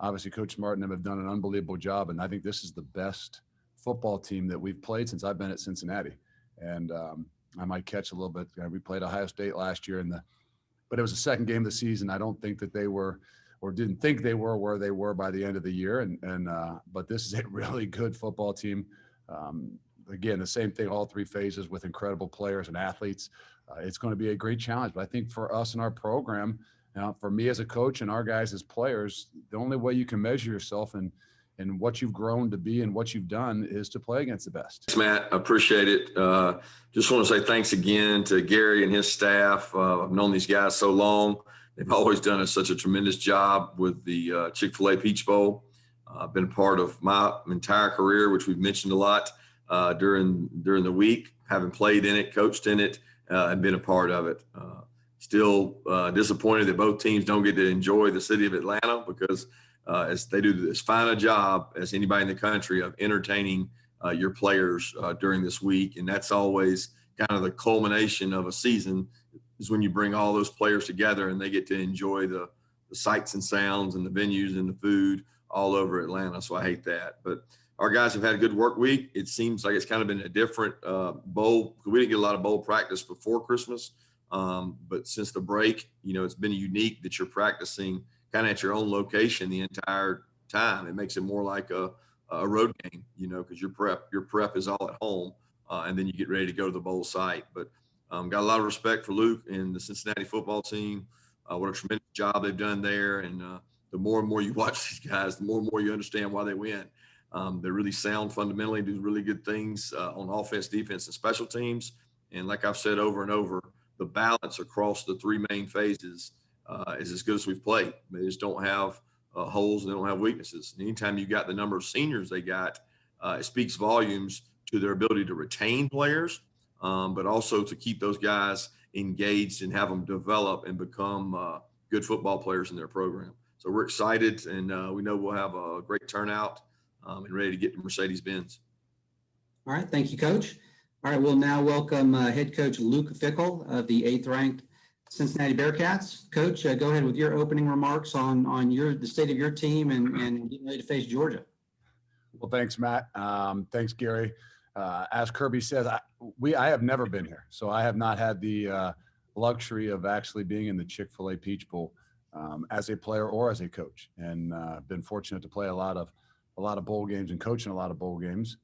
obviously Coach Smart and them have done an unbelievable job. And I think this is the best football team that we've played since I've been at Cincinnati. And I might catch a little bit. We played Ohio State last year but it was the second game of the season. I don't think that they were, or didn't think they were, where they were by the end of the year. But this is a really good football team. Again, the same thing, all three phases with incredible players and athletes. It's going to be a great challenge. But I think for us and our program, for me as a coach and our guys as players, the only way you can measure yourself and what you've grown to be and what you've done is to play against the best. Thanks, Matt. I appreciate it. Just want to say thanks again to Gary and his staff. I've known these guys so long. They've always done such a tremendous job with the Chick-fil-A Peach Bowl. I've been part of my entire career, which we've mentioned a lot during the week, having played in it, coached in it, and been a part of it. Still disappointed that both teams don't get to enjoy the city of Atlanta because as they do as fine a job as anybody in the country of entertaining your players during this week. And that's always kind of the culmination of a season, is when you bring all those players together and they get to enjoy the sights and sounds and the venues and the food all over Atlanta. So I hate that. But our guys have had a good work week. It seems like it's kind of been a different bowl. We didn't get a lot of bowl practice before Christmas. But since the break, it's been unique that you're practicing kind of at your own location the entire time. It makes it more like a road game, because your prep is all at home, and then you get ready to go to the bowl site. But got a lot of respect for Luke and the Cincinnati football team. What a tremendous job they've done there. And the more and more you watch these guys, the more and more you understand why they win. They're really sound fundamentally, do really good things on offense, defense, and special teams. And like I've said over and over, the balance across the three main phases is as good as we've played. They just don't have holes, and they don't have weaknesses. And anytime you got the number of seniors they got, it speaks volumes to their ability to retain players, but also to keep those guys engaged and have them develop and become good football players in their program. So we're excited, and we know we'll have a great turnout and ready to get to Mercedes-Benz. All right, thank you, Coach. All right, we'll now welcome head coach Luke Fickell of the 8th-ranked Cincinnati Bearcats. Coach, go ahead with your opening remarks on the state of your team and getting ready to face Georgia. Well, thanks, Matt. Thanks, Gary. As Kirby says, I have never been here, so I have not had the luxury of actually being in the Chick-fil-A Peach Bowl as a player or as a coach, and been fortunate to play a lot of bowl games and coaching a lot of bowl games,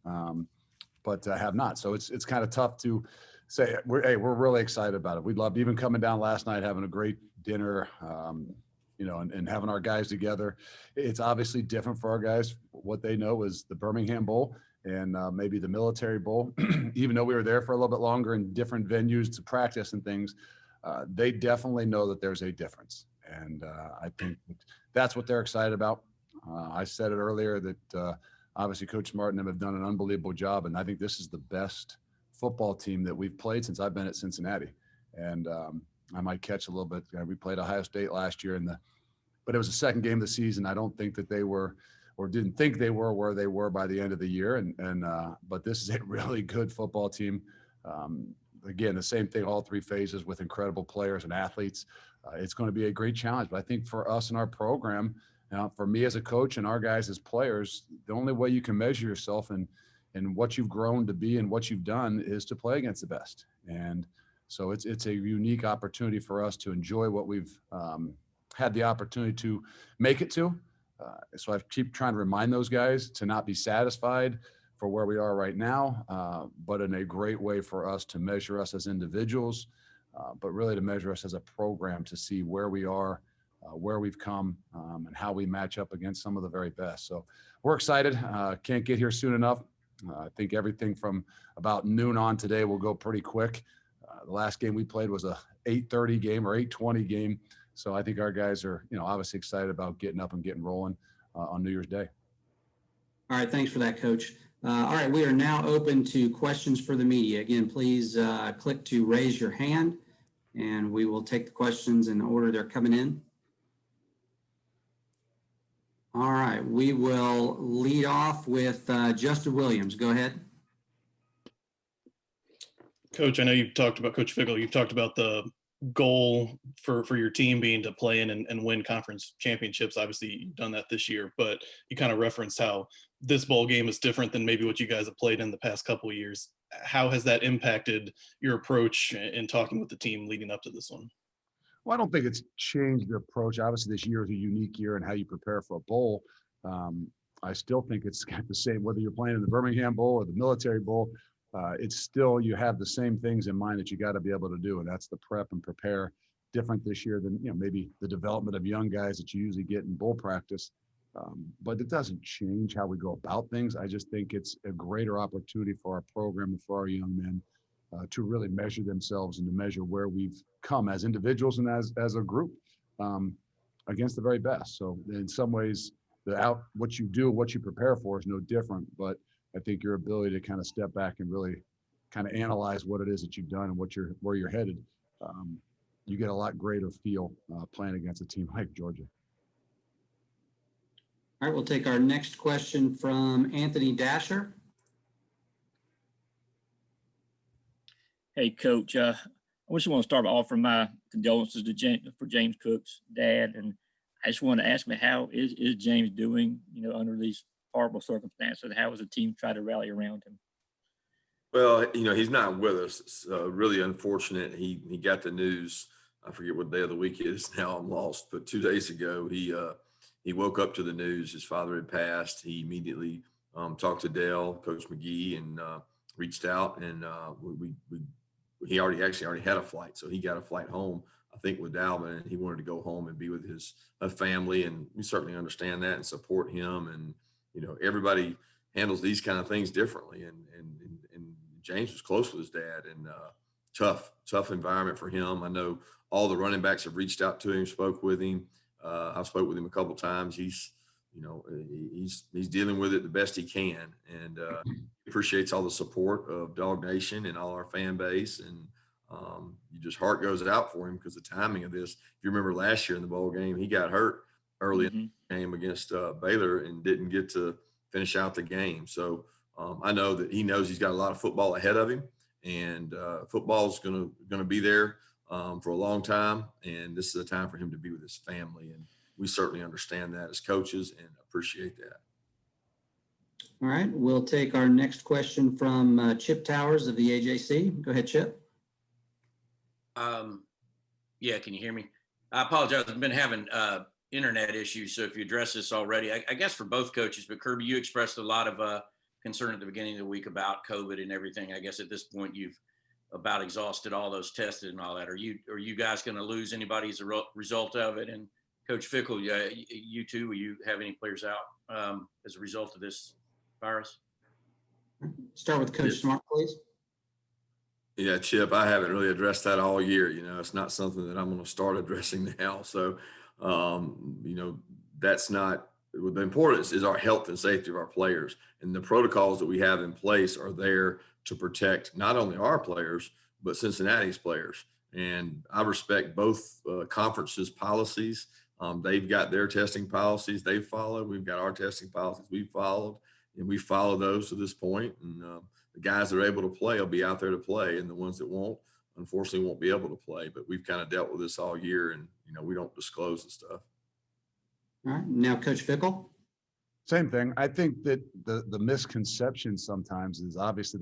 but have not. So it's kind of tough to say. We're really excited about it. We'd love even coming down last night, having a great dinner, and having our guys together. It's obviously different for our guys. What they know is the Birmingham Bowl and maybe the Military Bowl. Even though we were there for a little bit longer in different venues to practice and things, they definitely know that there's a difference. And I think that's what they're excited about. I said it earlier that obviously Coach Smart and them have done an unbelievable job. And I think this is the best football team that we've played since I've been at Cincinnati. And I might catch a little bit. We played Ohio State last year but it was the second game of the season. I don't think that they were, or didn't think they were, where they were by the end of the year. But this is a really good football team. Again, the same thing, all three phases with incredible players and athletes. It's going to be a great challenge. But I think for us and our program, for me as a coach and our guys as players, the only way you can measure yourself and what you've grown to be and what you've done is to play against the best. And so it's a unique opportunity for us to enjoy what we've had the opportunity to make it to. So I keep trying to remind those guys to not be satisfied for where we are right now, but in a great way for us to measure us as individuals, but really to measure us as a program to see where we are, where we've come, and how we match up against some of the very best. So we're excited. Can't get here soon enough. I think everything from about noon on today will go pretty quick. The last game we played was a 8:30 game or 8:20 game. So I think our guys are, obviously excited about getting up and getting rolling on New Year's Day. All right, thanks for that, Coach. All right, we are now open to questions for the media. Again, please click to raise your hand, and we will take the questions in the order they're coming in. All right, we will lead off with Justin Williams. Go ahead. Coach, I know you've talked about, Coach Fickell, you've talked about the goal for your team being to play in and win conference championships. Obviously, you've done that this year, but you kind of referenced how this bowl game is different than maybe what you guys have played in the past couple of years. How has that impacted your approach in talking with the team leading up to this one? Well, I don't think it's changed the approach. Obviously, this year is a unique year in how you prepare for a bowl. I still think it's got the same, whether you're playing in the Birmingham Bowl or the Military Bowl, it's still, you have the same things in mind that you got to be able to do. And that's the prep and prepare. Different this year than, maybe the development of young guys that you usually get in bowl practice. But it doesn't change how we go about things. I just think it's a greater opportunity for our program and for our young men to really measure themselves and to measure where we've come as individuals and as a group against the very best. So in some ways, what you do, what you prepare for is no different, but I think your ability to kind of step back and really kind of analyze what it is that you've done and where you're headed, you get a lot greater feel playing against a team like Georgia. All right, we'll take our next question from Anthony Dasher. Hey, Coach. I just want to start by offering my condolences to James Cook's dad, and I just want to ask him, how is James doing? Under these horrible circumstances, how has the team tried to rally around him? Well, he's not with us. It's really unfortunate. He got the news. I forget what day of the week it is now. I'm lost. But 2 days ago, he woke up to the news. His father had passed. He immediately talked to Dale, Coach McGee, and reached out. And he already had a flight, so he got a flight home, I think, with Dalvin, and he wanted to go home and be with his family. And we certainly understand that and support him. And everybody handles these kind of things differently. And James was close with his dad, and tough environment for him. I know all the running backs have reached out to him, spoke with him. I've spoke with him a couple of times. He's dealing with it the best he can, and appreciates all the support of Dog Nation and all our fan base. And heart goes out for him because the timing of this. If you remember last year in the bowl game, he got hurt early in the game against Baylor and didn't get to finish out the game. So I know that he knows he's got a lot of football ahead of him, and football is going to be there for a long time. And this is a time for him to be with his family. And we certainly understand that as coaches and appreciate that. All right, we'll take our next question from Chip Towers of the AJC. Go ahead, Chip. Yeah, can you hear me? I apologize. I've been having internet issues, so if you address this already, I guess for both coaches, but Kirby, you expressed a lot of concern at the beginning of the week about COVID and everything. I guess at this point you've about exhausted all those tested and all that. Are you guys going to lose anybody as a result of it? And Coach Fickell, you too, will you have any players out as a result of this virus? Start with Coach Smart, please. Yeah, Chip, I haven't really addressed that all year. It's not something that I'm going to start addressing now. So, that's not the importance is our health and safety of our players, and the protocols that we have in place are there to protect not only our players, but Cincinnati's players. And I respect both conferences' policies. They've got their testing policies they follow. We've got our testing policies we've followed, and we follow those to this point. And the guys that are able to play will be out there to play, and the ones that won't, unfortunately, won't be able to play. But we've kind of dealt with this all year, and we don't disclose the stuff. All right, now Coach Fickell. Same thing. I think that the misconception sometimes is obviously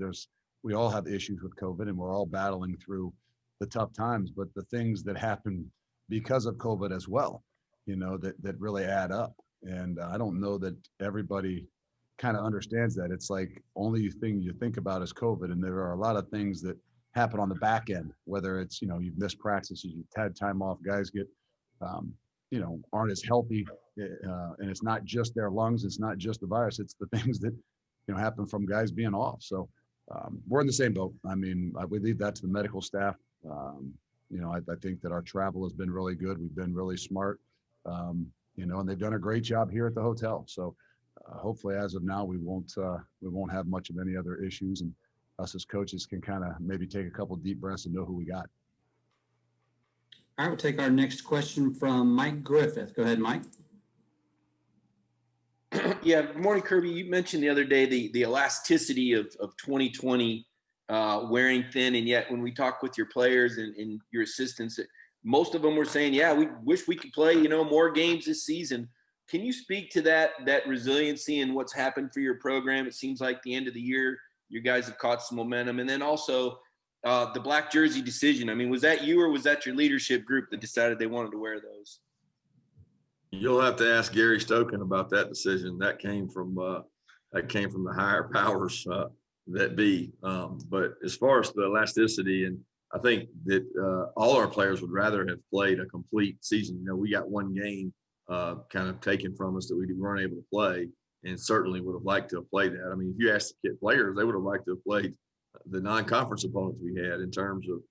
we all have issues with COVID, and we're all battling through the tough times, but the things that happen because of COVID as well, that really add up. And I don't know that everybody kind of understands that. It's like only thing you think about is COVID, and there are a lot of things that happen on the back end, whether it's, you've missed practices, you've had time off, guys get, aren't as healthy, and it's not just their lungs, it's not just the virus, it's the things that, happen from guys being off. So we're in the same boat. I mean, we leave that to the medical staff. I think that our travel has been really good. We've been really smart, and they've done a great job here at the hotel. So hopefully as of now, we won't have much of any other issues, and us as coaches can kind of maybe take a couple deep breaths and know who we got. All right, we'll take our next question from Mike Griffith. Go ahead, Mike. Yeah, good morning, Kirby. You mentioned the other day the elasticity of 2020 wearing thin. And yet when we talk with your players and your assistants, most of them were saying, yeah, we wish we could play, more games this season. Can you speak to that resiliency and what's happened for your program? It seems like the end of the year, you guys have caught some momentum. And then also the black jersey decision. I mean, was that you or was that your leadership group that decided they wanted to wear those? You'll have to ask Gary Stokan about that decision. That came from the higher powers that be. But as far as the elasticity, and I think that all our players would rather have played a complete season. We got one game kind of taken from us that we weren't able to play, and certainly would have liked to have played that. I mean, if you asked the kid players, they would have liked to have played the non-conference opponents we had in terms of,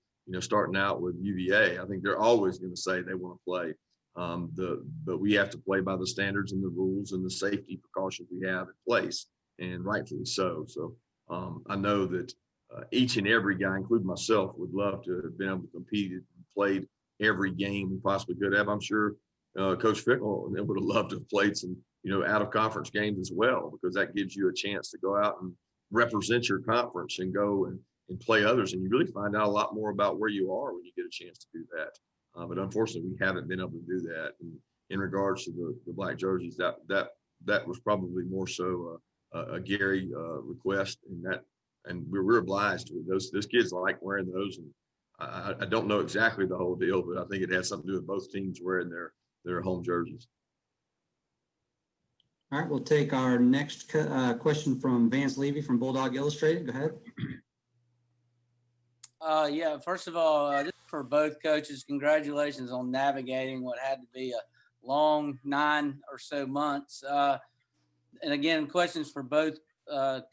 starting out with UVA. I think they're always going to say they want to play. But we have to play by the standards and the rules and the safety precautions we have in place, and rightfully so. So I know that each and every guy, including myself, would love to have been able to compete and played every game we possibly could have. I'm sure Coach Fickell would have loved to have played some, out of conference games as well, because that gives you a chance to go out and represent your conference and go and play others. And you really find out a lot more about where you are when you get a chance to do that. But unfortunately, we haven't been able to do that. And in regards to the black jerseys, that was probably more so a Gary request, and we're obliged to. Those kids like wearing those, and I don't know exactly the whole deal, but I think it has something to do with both teams wearing their home jerseys. All right, we'll take our next question from Vance Levy from Bulldog Illustrated. Go ahead. Yeah, first of all, this is for both coaches. Congratulations on navigating what had to be a long 9 or so months. And again, questions for both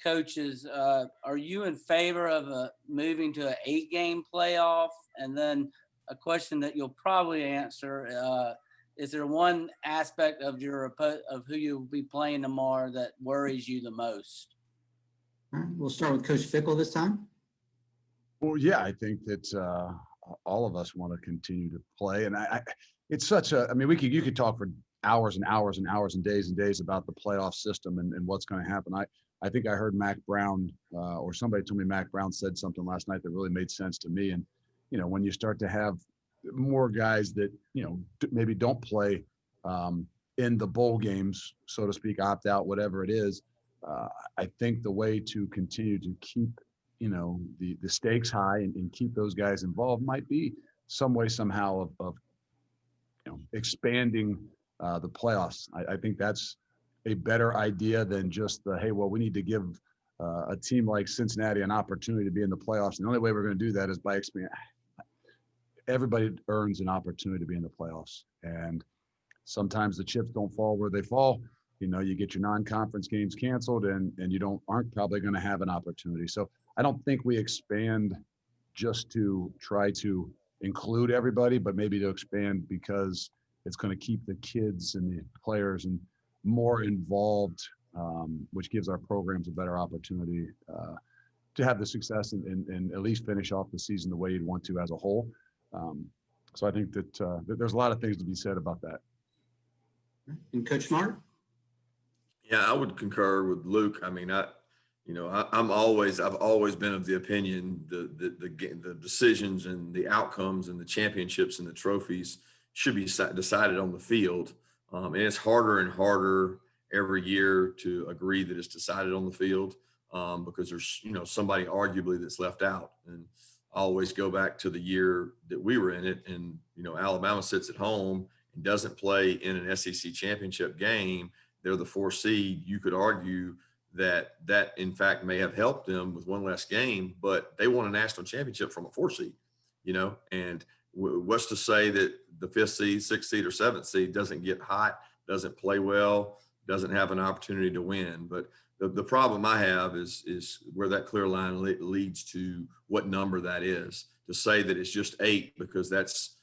coaches. Are you in favor of moving to an 8-game playoff? And then a question that you'll probably answer, is there one aspect of of who you'll be playing tomorrow that worries you the most? All right, we'll start with Coach Fickell this time. Well, yeah, I think that all of us want to continue to play, and it's such a. I mean, you could talk for hours and hours and hours and days about the playoff system and what's going to happen. I think I heard Mac Brown or somebody told me Mac Brown said something last night that really made sense to me. And when you start to have more guys that maybe don't play in the bowl games, so to speak, opt out, whatever it is, I think the way to continue to keep the stakes high and keep those guys involved might be some way somehow of expanding the playoffs. I think that's a better idea than just hey, well, we need to give a team like Cincinnati an opportunity to be in the playoffs. And the only way we're going to do that is by expanding. Everybody earns an opportunity to be in the playoffs, and sometimes the chips don't fall where they fall. You get your non-conference games canceled, and you aren't probably going to have an opportunity. So I don't think we expand just to try to include everybody, but maybe to expand because it's going to keep the kids and the players and more involved, which gives our programs a better opportunity to have the success and at least finish off the season the way you'd want to as a whole. So I think that there's a lot of things to be said about that. And Coach Smart? Yeah, I would concur with Luke. I mean, I've always been of the opinion the decisions and the outcomes and the championships and the trophies should be decided on the field. And it's harder and harder every year to agree that it's decided on the field because there's, somebody arguably that's left out. And I always go back to the year that we were in it, and, Alabama sits at home and doesn't play in an SEC championship game. They're the 4 seed. You could argue that in fact may have helped them with one less game, but they won a national championship from a 4 seed, and what's to say that the 5th seed, 6th seed, or 7th seed doesn't get hot, doesn't play well, doesn't have an opportunity to win. But the problem I have is where that clear line leads to what number that is. To say that it's just 8 because that's,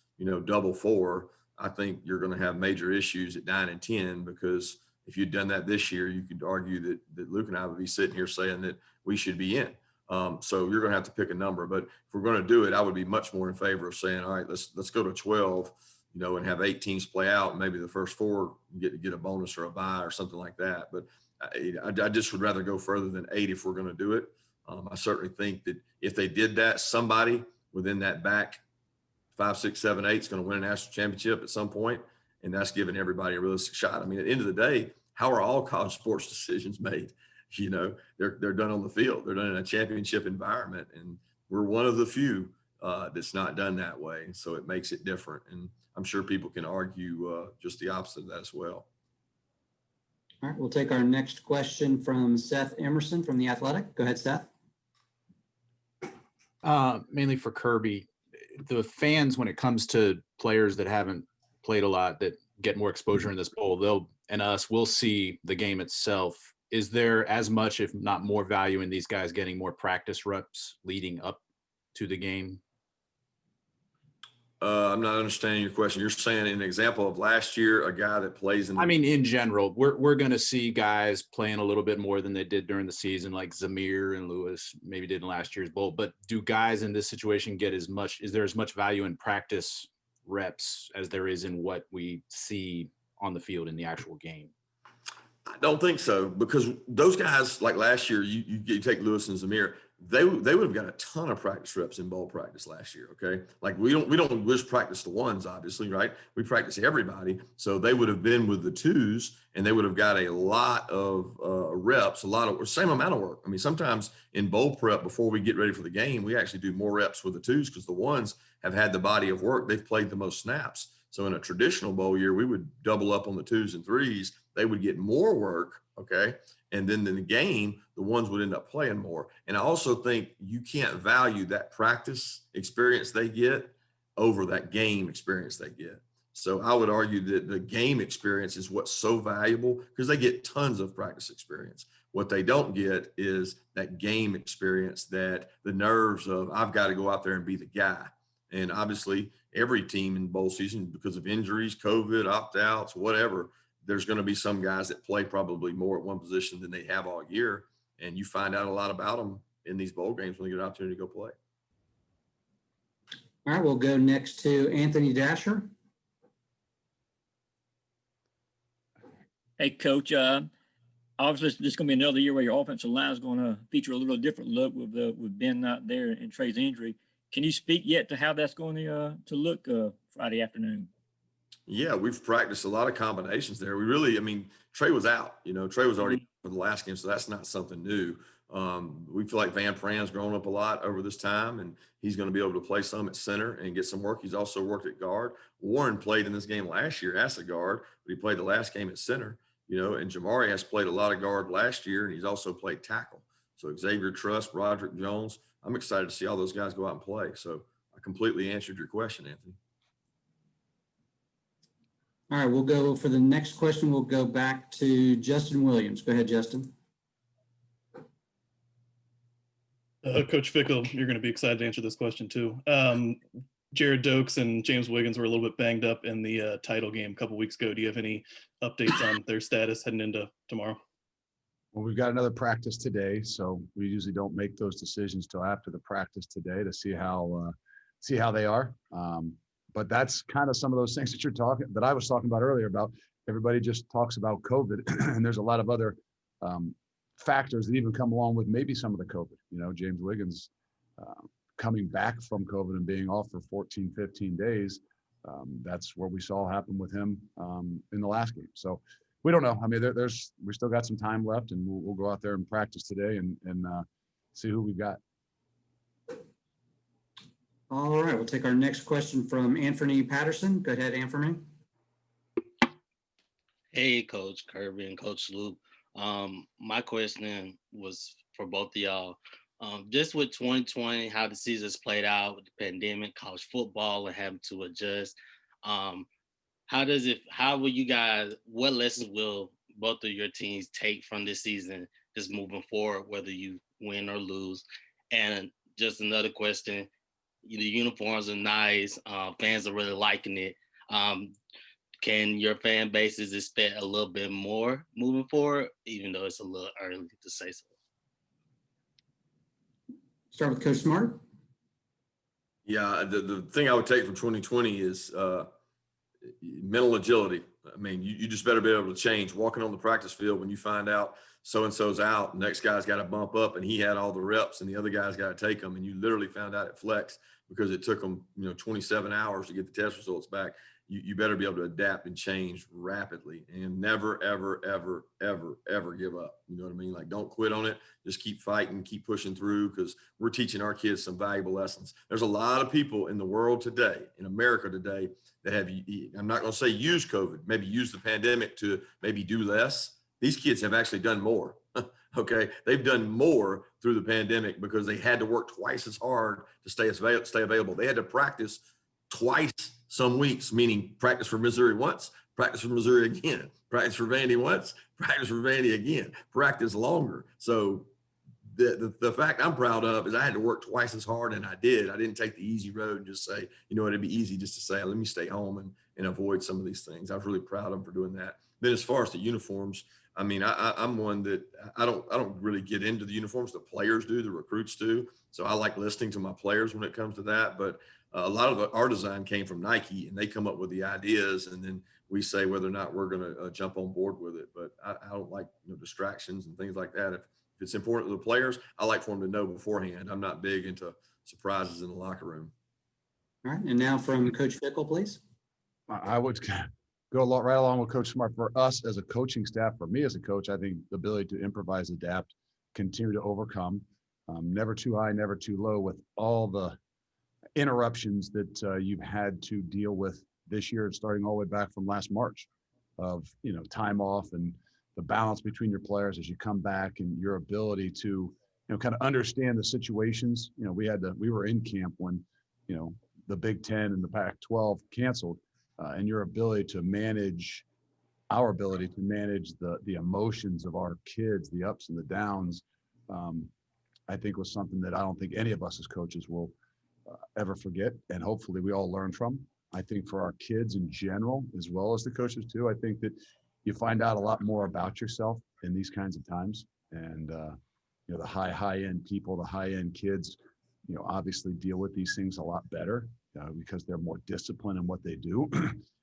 double 4, I think you're going to have major issues at 9 and 10, because if you'd done that this year, you could argue that Luke and I would be sitting here saying that we should be in. So you're going to have to pick a number. But if we're going to do it, I would be much more in favor of saying, all right, let's go to 12, and have 8 teams play out. And maybe the first 4 get a bonus or a bye or something like that. But I just would rather go further than 8 if we're going to do it. I certainly think that if they did that, somebody within that back 5, 6, 7, 8 is going to win a national championship at some point, and that's giving everybody a realistic shot. I mean, at the end of the day, how are all college sports decisions made? You know, they're done on the field. They're done in a championship environment, and we're one of the few that's not done that way. So it makes it different, and I'm sure people can argue just the opposite of that as well. All right, we'll take our next question from Seth Emerson from The Athletic. Go ahead, Seth. Mainly for Kirby, the fans, when it comes to players that haven't played a lot, that get more exposure in this bowl, we'll see the game itself. Is there as much, if not more, value in these guys getting more practice reps leading up to the game? I'm not understanding your question. You're saying an example of last year, a guy that plays in. I mean, in general, we're going to see guys playing a little bit more than they did during the season, like Zamir and Lewis maybe did in last year's bowl. But do guys in this situation get as much? Is there as much value in practice reps as there is in what we see on the field in the actual game? I don't think so, because those guys, like last year, you take Lewis and Zamir, they would have got a ton of practice reps in bowl practice last year. Okay, like we don't just practice the ones, obviously, right? We practice everybody, so they would have been with the twos, and they would have got a lot of reps, same amount of work. I mean, sometimes in bowl prep before we get ready for the game, we actually do more reps with the twos because the ones have had the body of work. They've played the most snaps. So in a traditional bowl year, we would double up on the 2s and 3s. They would get more work, okay? And then in the game, the ones would end up playing more. And I also think you can't value that practice experience they get over that game experience they get. So I would argue that the game experience is what's so valuable because they get tons of practice experience. What they don't get is that game experience, that the nerves of I've got to go out there and be the guy. And obviously every team in bowl season, because of injuries, COVID, opt-outs, whatever, there's going to be some guys that play probably more at one position than they have all year. And you find out a lot about them in these bowl games when they get an opportunity to go play. All right, we'll go next to Anthony Dasher. Hey, Coach, obviously this is going to be another year where your offensive line is going to feature a little different look with Ben not there and Trey's injury. Can you speak yet to how that's going to look Friday afternoon? Yeah, we've practiced a lot of combinations there. Trey was out. Trey was already for the last game, so that's not something new. We feel like Van Pran's grown up a lot over this time, and he's going to be able to play some at center and get some work. He's also worked at guard. Warren played in this game last year as a guard, but he played the last game at center. And Jamari has played a lot of guard last year, and he's also played tackle. So Xavier Truss, Roderick Jones, I'm excited to see all those guys go out and play. So I completely answered your question, Anthony. All right, we'll go for the next question. We'll go back to Justin Williams. Go ahead, Justin. Coach Fickell, you're going to be excited to answer this question too. Jared Dokes and James Wiggins were a little bit banged up in the title game a couple weeks ago. Do you have any updates on their status heading into tomorrow? Well, we've got another practice today, so we usually don't make those decisions till after the practice today to see how they are. But that's kind of some of those things that I was talking about earlier about everybody just talks about COVID, and there's a lot of other factors that even come along with maybe some of the COVID. James Wiggins coming back from COVID and being off for 14, 15 days. That's what we saw happen with him in the last game. So we don't know. I mean, we still got some time left, and we'll go out there and practice today and see who we've got. All right, we'll take our next question from Anthony Patterson. Go ahead, Anthony. Hey, Coach Kirby and Coach Luke. My question was for both of y'all. Just with 2020, how the season's played out with the pandemic, college football, and having to adjust. What lessons will both of your teams take from this season just moving forward, whether you win or lose? And just another question, the uniforms are nice. Fans are really liking it. Can your fan bases expect a little bit more moving forward, even though it's a little early to say so? Start with Coach Smart. Yeah, the thing I would take from 2020 is mental agility. I mean, you just better be able to change. Walking on the practice field when you find out so-and-so's out, next guy's got to bump up and he had all the reps and the other guy's got to take them, and you literally found out at flex because it took them 27 hours to get the test results back. You better be able to adapt and change rapidly and never, ever, ever, ever, ever give up. You know what I mean? Like, don't quit on it. Just keep fighting, keep pushing through, because we're teaching our kids some valuable lessons. There's a lot of people in the world today, in America today, that have, I'm not going to say use COVID, maybe use the pandemic to maybe do less. These kids have actually done more. Okay. They've done more through the pandemic because they had to work twice as hard to stay available. They had to practice twice some weeks, meaning practice for Missouri once, practice for Missouri again, practice for Vandy once, practice for Vandy again, practice longer. So the fact I'm proud of is I had to work twice as hard, and I did. I didn't take the easy road and just say, it'd be easy just to say, let me stay home and avoid some of these things. I was really proud of them for doing that. Then as far as the uniforms, I mean, I'm one that I don't really get into the uniforms. The players do, the recruits do. So I like listening to my players when it comes to that. But a lot of our design came from Nike, and they come up with the ideas, and then we say whether or not we're going to jump on board with it. But I don't like distractions and things like that. If it's important to the players, I like for them to know beforehand. I'm not big into surprises in the locker room. All right, and now from Coach Fickell, please. I would go right along with Coach Smart. For us as a coaching staff, for me as a coach, I think the ability to improvise, adapt, continue to overcome, never too high, never too low, with all the interruptions that you've had to deal with this year, starting all the way back from last March, of time off and the balance between your players as you come back, and your ability to kind of understand the situations. We were in camp when the Big Ten and the Pac-12 canceled, and your ability to manage the emotions of our kids, the ups and the downs, I think was something that I don't think any of us as coaches will ever forget, and hopefully we all learn from. I think for our kids in general, as well as the coaches too, I think that you find out a lot more about yourself in these kinds of times. And the high-end people, the high-end kids, obviously deal with these things a lot better because they're more disciplined in what they do.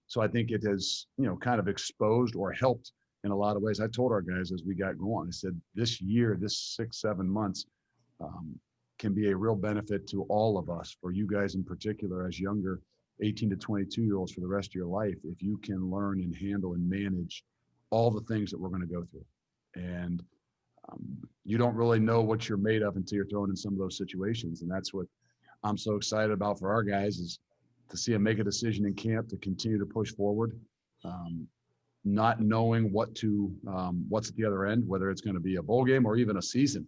So I think it has, kind of exposed or helped in a lot of ways. I told our guys as we got going, I said, this year, this 6-7 months can be a real benefit to all of us, for you guys in particular, as younger 18 to 22-year-olds, for the rest of your life, if you can learn and handle and manage all the things that we're going to go through. And you don't really know what you're made of until you're thrown in some of those situations. And that's what I'm so excited about for our guys, is to see them make a decision in camp to continue to push forward, not knowing what's at the other end, whether it's going to be a bowl game or even a season,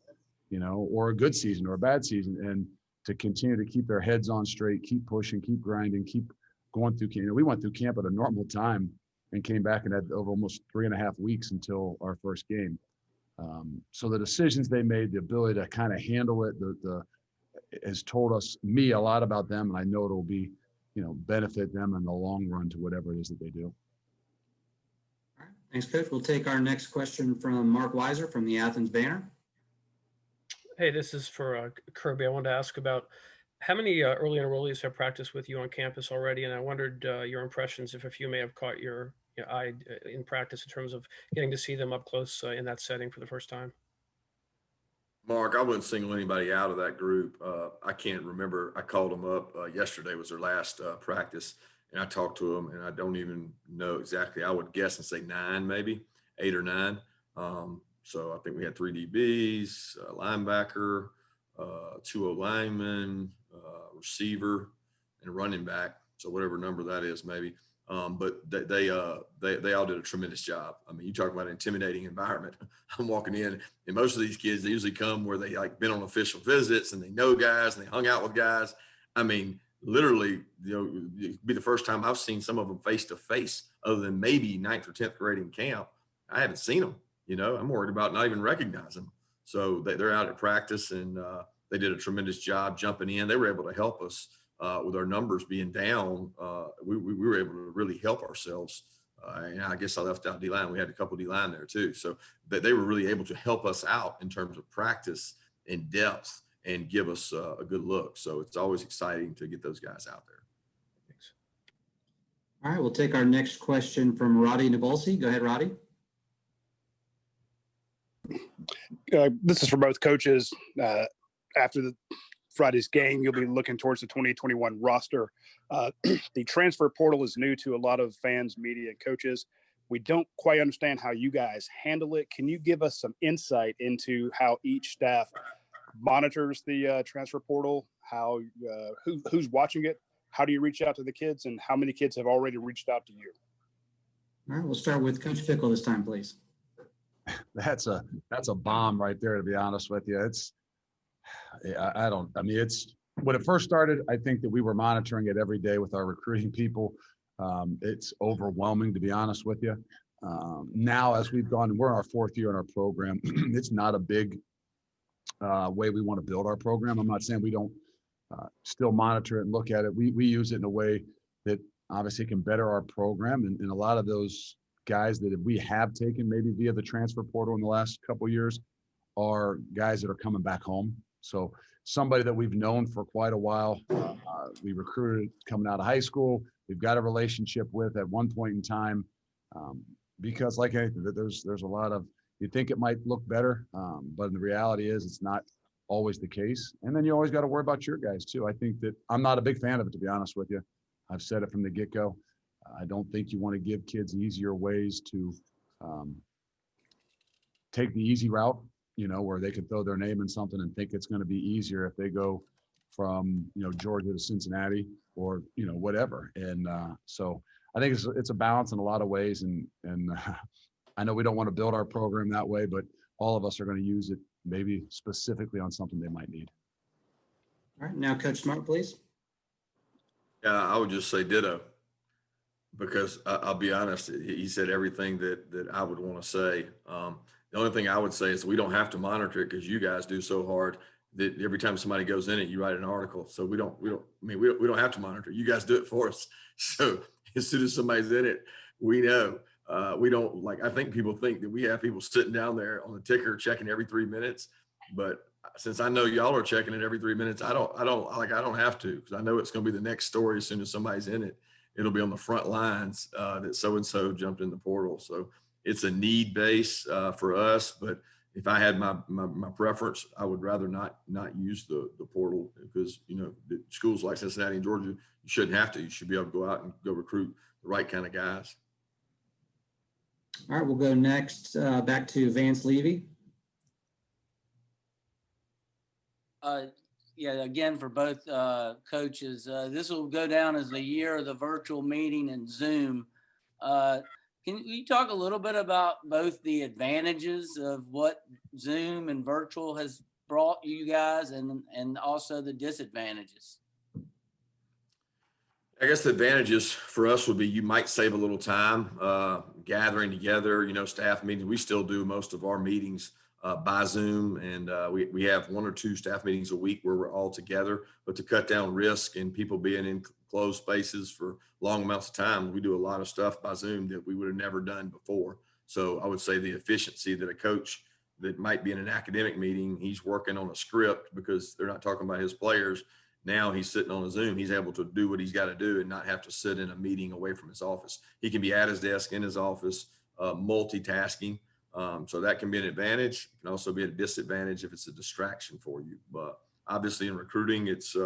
or a good season or a bad season, and to continue to keep their heads on straight, keep pushing, keep grinding, keep going through camp. We went through camp at a normal time and came back and had over almost 3.5 weeks until our first game. So the decisions they made, the ability to kind of handle it, has told me a lot about them, and I know it'll be, benefit them in the long run to whatever it is that they do. All right, thanks, Coach. We'll take our next question from Mark Weiser from the Athens Banner. Hey, this is for Kirby. I wanted to ask about how many early enrollees have practiced with you on campus already, and I wondered your impressions, if a few may have caught your eye in practice in terms of getting to see them up close in that setting for the first time. Mark, I wouldn't single anybody out of that group. I can't remember. I called them up yesterday, was their last practice, and I talked to them, and I don't even know exactly. I would guess and say 9, maybe 8 or 9. So I think we had 3 DBs, a linebacker, 2 linemen, receiver, and a running back. So whatever number that is, maybe. But they all did a tremendous job. I mean, you talk about an intimidating environment. I'm walking in, and most of these kids, they usually come where they been on official visits and they know guys and they hung out with guys. I mean, literally, it'd be the first time I've seen some of them face to face, other than maybe 9th or 10th grade in camp. I haven't seen them. I'm worried about not even recognizing them. So they're out at practice, and they did a tremendous job jumping in. They were able to help us. With our numbers being down, we were able to really help ourselves. And I guess I left out D-line. We had a couple D-line there too. So they were really able to help us out in terms of practice and depth and give us a good look. So it's always exciting to get those guys out there. Thanks. All right, we'll take our next question from Roddy Nabolsi. Go ahead, Roddy. This is for both coaches. After Friday's game, you'll be looking towards the 2021 roster. The transfer portal is new to a lot of fans, media, and coaches. We don't quite understand how you guys handle it. Can you give us some insight into how each staff monitors the transfer portal? How who's watching it? How do you reach out to the kids, and how many kids have already reached out to you? All right, we'll start with Coach Fickell this time, please. That's a bomb right there, to be honest with you. It's when it first started, I think that we were monitoring it every day with our recruiting people. It's overwhelming, to be honest with you. Now, as we've gone, we're in our 4th year in our program. It's not a big way we want to build our program. I'm not saying we don't still monitor it and look at it. We use it in a way that obviously can better our program. And a lot of those guys that we have taken maybe via the transfer portal in the last couple of years are guys that are coming back home. So somebody that we've known for quite a while, we recruited coming out of high school, we've got a relationship with at one point in time, because like anything, there's a lot of, you think it might look better, but the reality is it's not always the case. And then you always got to worry about your guys too. I think that I'm not a big fan of it, to be honest with you. I've said it from the get-go. I don't think you want to give kids easier ways to take the easy route, where they can throw their name in something and think it's going to be easier if they go from, Georgia to Cincinnati or, whatever. And so I think it's a balance in a lot of ways. And I know we don't want to build our program that way, but all of us are going to use it maybe specifically on something they might need. All right, now Coach Smart, please. Yeah, I would just say ditto, because I'll be honest, he said everything that I would want to say. The only thing I would say is we don't have to monitor it because you guys do so hard that every time somebody goes in it, you write an article. So we don't have to monitor it. You guys do it for us. So as soon as somebody's in it, we know. We don't, I think people think that we have people sitting down there on the ticker checking every 3 minutes, but since I know y'all are checking it every 3 minutes, I don't have to, because I know it's going to be the next story. As soon as somebody's in it, it'll be on the front lines that so-and-so jumped in the portal. So it's a need base for us. But if I had my preference, I would rather not use the portal, because, schools like Cincinnati and Georgia, you shouldn't have to. You should be able to go out and go recruit the right kind of guys. All right, we'll go next back to Vance Levy. Yeah, again, for both coaches, this will go down as the year of the virtual meeting and Zoom. Can you talk a little bit about both the advantages of what Zoom and virtual has brought you guys, and also the disadvantages? I guess the advantages for us would be you might save a little time gathering together, staff meetings. We still do most of our meetings by Zoom, and we have 1 or 2 staff meetings a week where we're all together. But to cut down risk and people being in closed spaces for long amounts of time, we do a lot of stuff by Zoom that we would have never done before. So I would say the efficiency that a coach that might be in an academic meeting, he's working on a script because they're not talking about his players. Now he's sitting on a Zoom. He's able to do what he's got to do and not have to sit in a meeting away from his office. He can be at his desk in his office, multitasking. So that can be an advantage. It can also be a disadvantage if it's a distraction for you. But obviously in recruiting, it's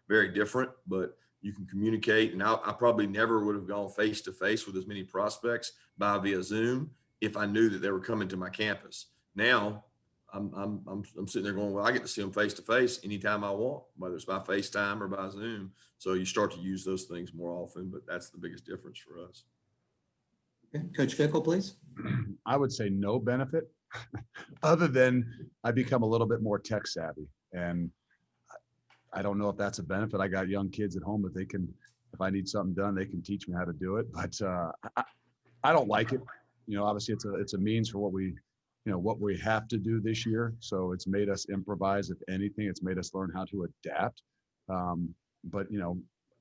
very different, but you can communicate. And I probably never would have gone face-to-face with as many prospects via Zoom if I knew that they were coming to my campus. Now, I'm sitting there going, well, I get to see them face-to-face anytime I want, whether it's by FaceTime or by Zoom. So you start to use those things more often, but that's the biggest difference for us. Okay. Coach Fickell, please. I would say no benefit other than I become a little bit more tech savvy. And I don't know if that's a benefit. I got young kids at home that they can, if I need something done, they can teach me how to do it. But I don't like it. Obviously it's a means for what we have to do this year. So it's made us improvise. If anything, it's made us learn how to adapt. But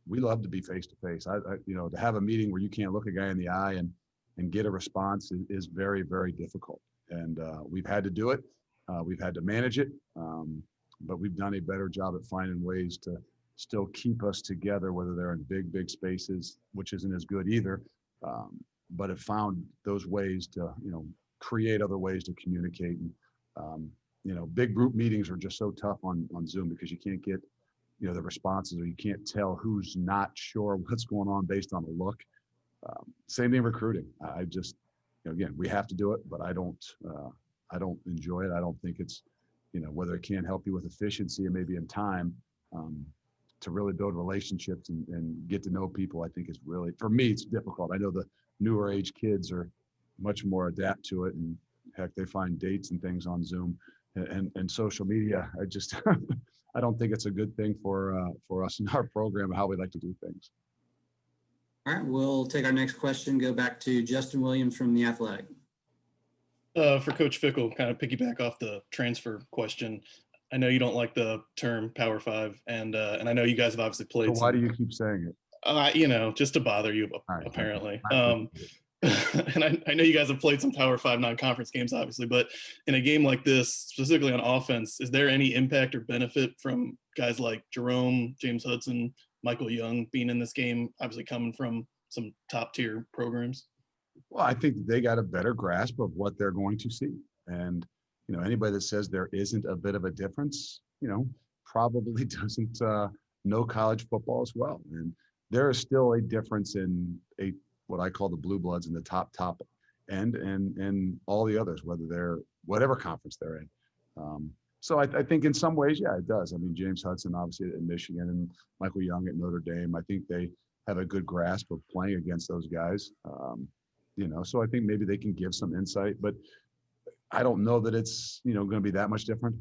we love to be face-to-face. To have a meeting where you can't look a guy in the eye and get a response is very, very difficult. And we've had to do it. We've had to manage it. But we've done a better job at finding ways to still keep us together, whether they're in big spaces, which isn't as good either. But have found those ways to, create other ways to communicate. And, big group meetings are just so tough on Zoom because you can't get, the responses, or you can't tell who's not sure what's going on based on a look. Same thing recruiting. I just, again, we have to do it, but I don't enjoy it. I don't think it's, whether it can help you with efficiency and maybe in time, to really build relationships and get to know people, I think is really, for me, it's difficult. I know the newer age kids are much more adapt to it, and heck, they find dates and things on Zoom and social media. I just, I don't think it's a good thing for us in our program, how we like to do things. All right, we'll take our next question, go back to Justin Williams from The Athletic. For Coach Fickell, kind of piggyback off the transfer question. I know you don't like the term Power Five, and I know you guys have obviously played. So why do you keep saying it? Just to bother you, right, apparently. And I know you guys have played some Power Five non-conference games, obviously, but in a game like this, specifically on offense, is there any impact or benefit from guys like Jerome, James Hudson, Michael Young being in this game, obviously coming from some top-tier programs? Well, I think they got a better grasp of what they're going to see. And, anybody that says there isn't a bit of a difference, probably doesn't know college football as well. And there is still a difference in what I call the blue bloods in the top end and all the others, whether they're whatever conference they're in. So I think in some ways, yeah, it does. I mean, James Hudson, obviously at Michigan, and Michael Young at Notre Dame, I think they have a good grasp of playing against those guys. So I think maybe they can give some insight, but I don't know that it's, going to be that much different.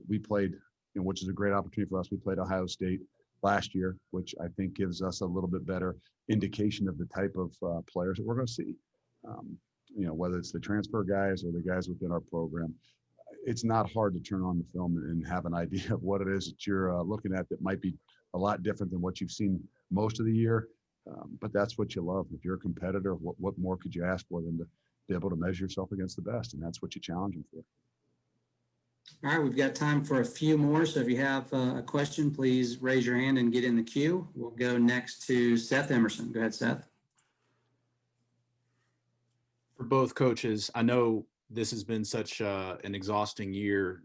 We played, which is a great opportunity for us. We played Ohio State last year, which I think gives us a little bit better indication of the type of players that we're going to see. Whether it's the transfer guys or the guys within our program, it's not hard to turn on the film and have an idea of what it is that you're looking at that might be a lot different than what you've seen most of the year. But that's what you love. If you're a competitor, what more could you ask for than to be able to measure yourself against the best? And that's what you challenge them for. All right, we've got time for a few more. So if you have a question, please raise your hand and get in the queue. We'll go next to Seth Emerson. Go ahead, Seth. For both coaches, I know this has been such an exhausting year.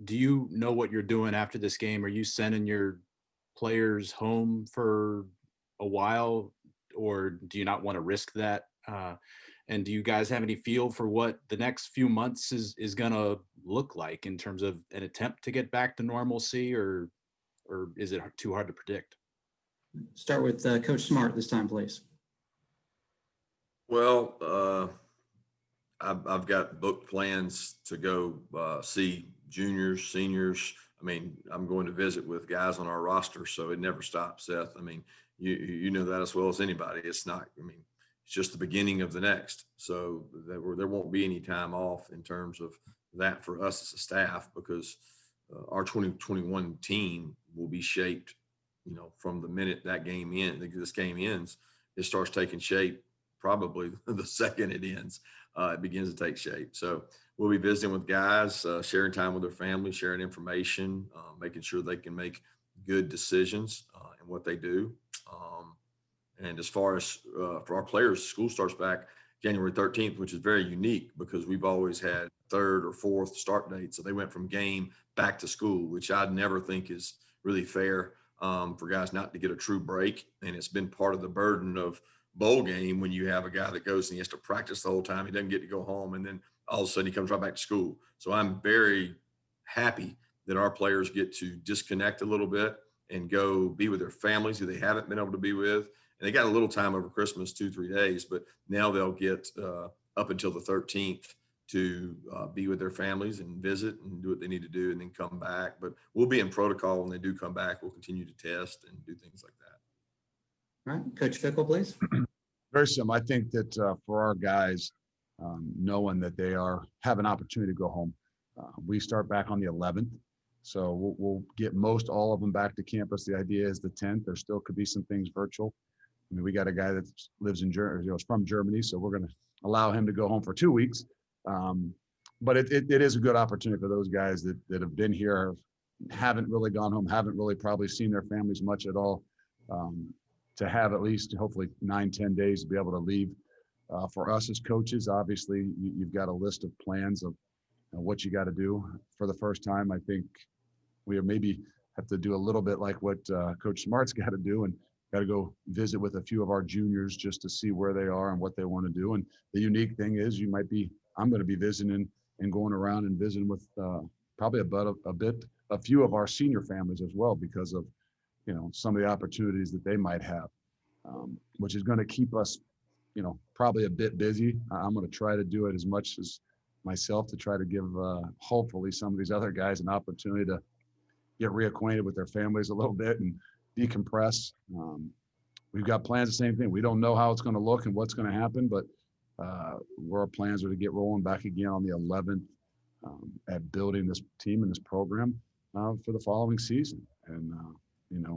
Do you know what you're doing after this game? Are you sending your players home for a while, or do you not want to risk that? And do you guys have any feel for what the next few months is going to look like in terms of an attempt to get back to normalcy, or is it too hard to predict? Start with Coach Smart this time, please. Well, I've got booked plans to go see juniors, seniors. I mean, I'm going to visit with guys on our roster, so it never stops, Seth. I mean, you know that as well as anybody. It's not, it's just the beginning of the next. So there won't be any time off in terms of that for us as a staff, because our 2021 team will be shaped, from the minute this game ends, it starts taking shape. Probably the second it ends, it begins to take shape. So we'll be visiting with guys, sharing time with their family, sharing information, making sure they can make good decisions in what they do. And as far as for our players, school starts back January 13th, which is very unique because we've always had third or fourth start date. So they went from game back to school, which I'd never think is really fair for guys not to get a true break. And it's been part of the burden of bowl game when you have a guy that goes and he has to practice the whole time. He doesn't get to go home, and then all of a sudden he comes right back to school. So I'm very happy that our players get to disconnect a little bit and go be with their families who they haven't been able to be with. And they got a little time over Christmas, 2-3 days, but now they'll get up until the 13th to be with their families and visit and do what they need to do and then come back. But we'll be in protocol when they do come back. We'll continue to test and do things like that. All right, Coach Fickell, please. Very similar. I think that for our guys, knowing that they have an opportunity to go home, we start back on the 11th. So we'll get all of them back to campus. The idea is the 10th. There still could be some things virtual. I mean, we got a guy that lives in Germany, is from Germany, so we're going to allow him to go home for 2 weeks. But it is a good opportunity for those guys that have been here, haven't really gone home, haven't really probably seen their families much at all, to have at least hopefully 9-10 days to be able to leave. For us as coaches, obviously you've got a list of plans of what you got to do. For the first time, I think we maybe have to do a little bit like what Coach Smart's got to do, and got to go visit with a few of our juniors just to see where they are and what they want to do. And the unique thing is I'm going to be visiting and going around and visiting with probably a few of our senior families as well, because of, some of the opportunities that they might have, which is going to keep us, probably a bit busy. I'm going to try to do it as much as myself to try to give hopefully some of these other guys an opportunity to get reacquainted with their families a little bit and decompress. We've got plans, the same thing. We don't know how it's going to look and what's going to happen, but our plans are to get rolling back again on the 11th at building this team and this program for the following season. And,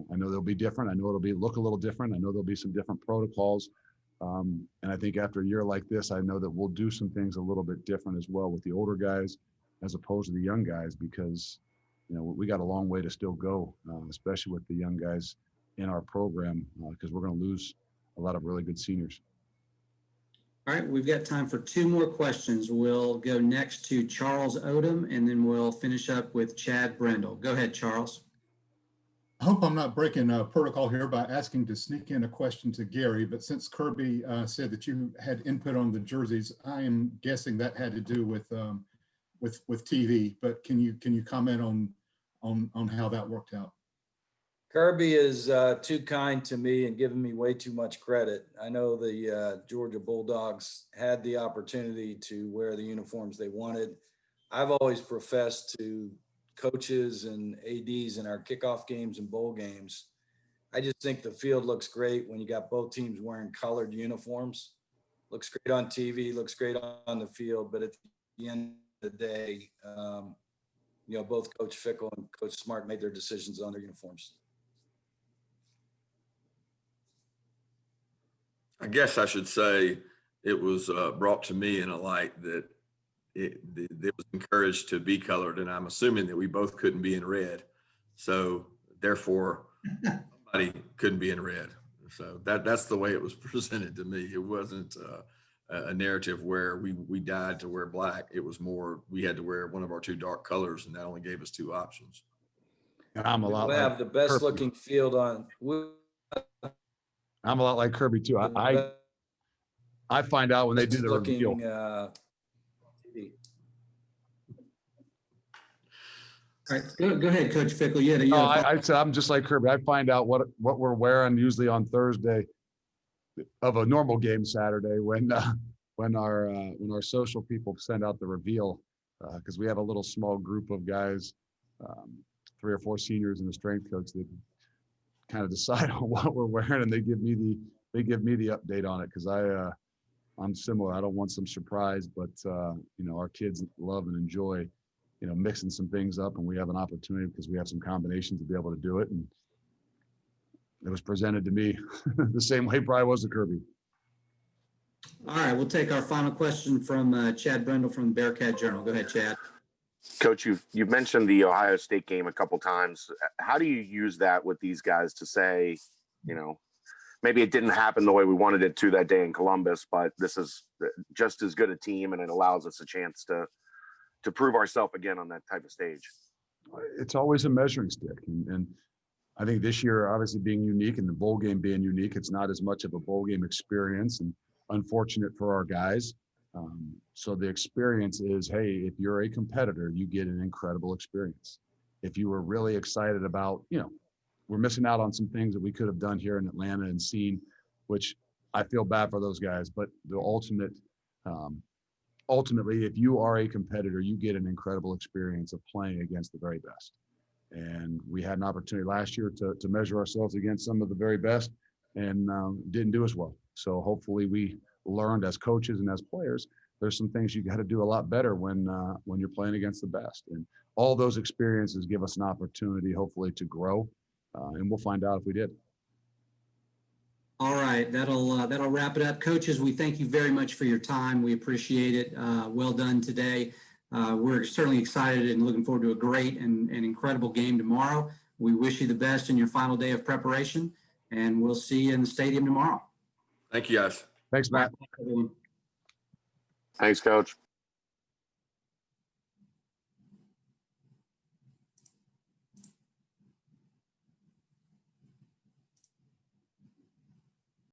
I know they'll be different. I know it'll look a little different. I know there'll be some different protocols. And I think after a year like this, I know that we'll do some things a little bit different as well with the older guys as opposed to the young guys, because we got a long way to still go, especially with the young guys in our program, because we're going to lose a lot of really good seniors. All right, we've got time for 2 more questions. We'll go next to Charles Odom, and then we'll finish up with Chad Brendel. Go ahead, Charles. I hope I'm not breaking protocol here by asking to sneak in a question to Gary, but since Kirby said that you had input on the jerseys, I am guessing that had to do with TV. But can you comment on how that worked out? Kirby is too kind to me and giving me way too much credit. I know the Georgia Bulldogs had the opportunity to wear the uniforms they wanted. I've always professed to coaches and ADs in our kickoff games and bowl games, I just think the field looks great when you got both teams wearing colored uniforms. Looks great on TV, looks great on the field, but at the end of the day, both Coach Fickell and Coach Smart made their decisions on their uniforms. I guess I should say it was brought to me in a light that it was encouraged to be colored, and I'm assuming that we both couldn't be in red, so therefore somebody couldn't be in red. So that's the way it was presented to me. It wasn't a narrative where we died to wear black. It was more we had to wear one of our 2 dark colors, and that only gave us 2 options. And I'm a lot we'll like have the best Kirby. looking field on. I'm a lot like Kirby too. I find out when they do the reveal. All right, go ahead, Coach Fickell. I said I'm just like Kirby. I find out what we're wearing usually on Thursday of a normal game Saturday when our social people send out the reveal, because we have a little small group of guys, 3 or 4 seniors and the strength coach that kind of decide on what we're wearing, and they give me the update on it, because I'm similar. I don't want some surprise, but our kids love and enjoy mixing some things up, and we have an opportunity because we have some combinations to be able to do it. And it was presented to me the same way probably was to Kirby. All right, we'll take our final question from Chad Brendel from the Bearcat Journal. Go ahead, Chad. Coach, you've mentioned the Ohio State game a couple times. How do you use that with these guys to say, maybe it didn't happen the way we wanted it to that day in Columbus, but this is just as good a team, and it allows us a chance to prove ourselves again on that type of stage? It's always a measuring stick. And I think this year, obviously being unique and the bowl game being unique, it's not as much of a bowl game experience, and unfortunate for our guys. So the experience is, hey, if you're a competitor, you get an incredible experience. If you were really excited about, we're missing out on some things that we could have done here in Atlanta and seen, which I feel bad for those guys, but the ultimately, if you are a competitor, you get an incredible experience of playing against the very best. And we had an opportunity last year to measure ourselves against some of the very best, and didn't do as well. So hopefully we learned as coaches and as players, there's some things you got to do a lot better when you're playing against the best. And all those experiences give us an opportunity, hopefully, to grow. And we'll find out if we did. All right, that'll wrap it up. Coaches, we thank you very much for your time. We appreciate it. Well done today. We're certainly excited and looking forward to a great and incredible game tomorrow. We wish you the best in your final day of preparation, and we'll see you in the stadium tomorrow. Thank you, guys. Thanks, Matt. Thanks, Coach.